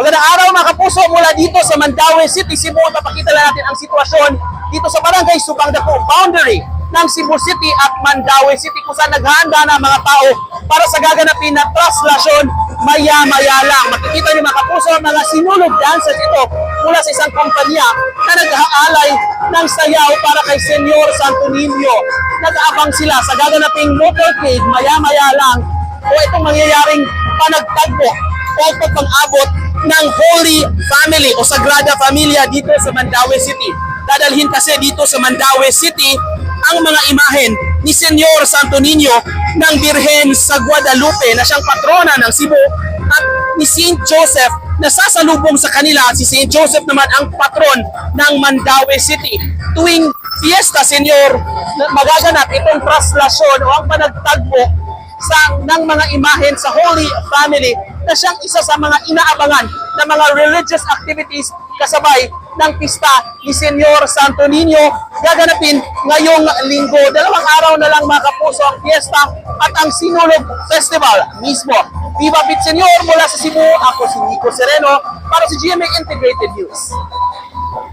Magandang araw mga kapuso mula dito sa Mandaue City, Cebu. Papakita lang natin ang sitwasyon dito sa Barangay Subang Dako, boundary ng Cebu City at Mandaue City, kung saan naghahanda na mga tao para sa gaganapin na traslasyon maya-maya lang. Makikita niyo mga kapuso, mga sinulog dancers ito mula sa isang kumpanya na nag-aalay ng sayaw para kay Senyor Santo Niño. Nag-aabang sila sa gaganaping motorcade maya-maya lang o itong mangyayaring panagtagpo o pag-abot ng Holy Family o Sagrada Familia dito sa Mandaue City. Dadalhin kasi dito sa Mandaue City ang mga imahen ni Senyor Santo Niño ng Birhen sa Guadalupe na siyang patrona ng Cebu at ni Saint Joseph na sasalubong sa kanila. Si Saint Joseph naman ang patron ng Mandaue City. Tuwing fiesta, Senyor, magaganap itong traslasyon o ang panagtagpo ng mga imahen sa Holy Family na siyang isa sa mga inaabangan na mga religious activities kasabay ng pista ni Senyor Santo Niño gaganapin ngayong linggo. 2 araw na lang mga kapuso ang fiesta at ang Sinulog Festival mismo. Viva Pit Senyor mula sa Cebu, ako si Nico Sereno para sa GMA Integrated News.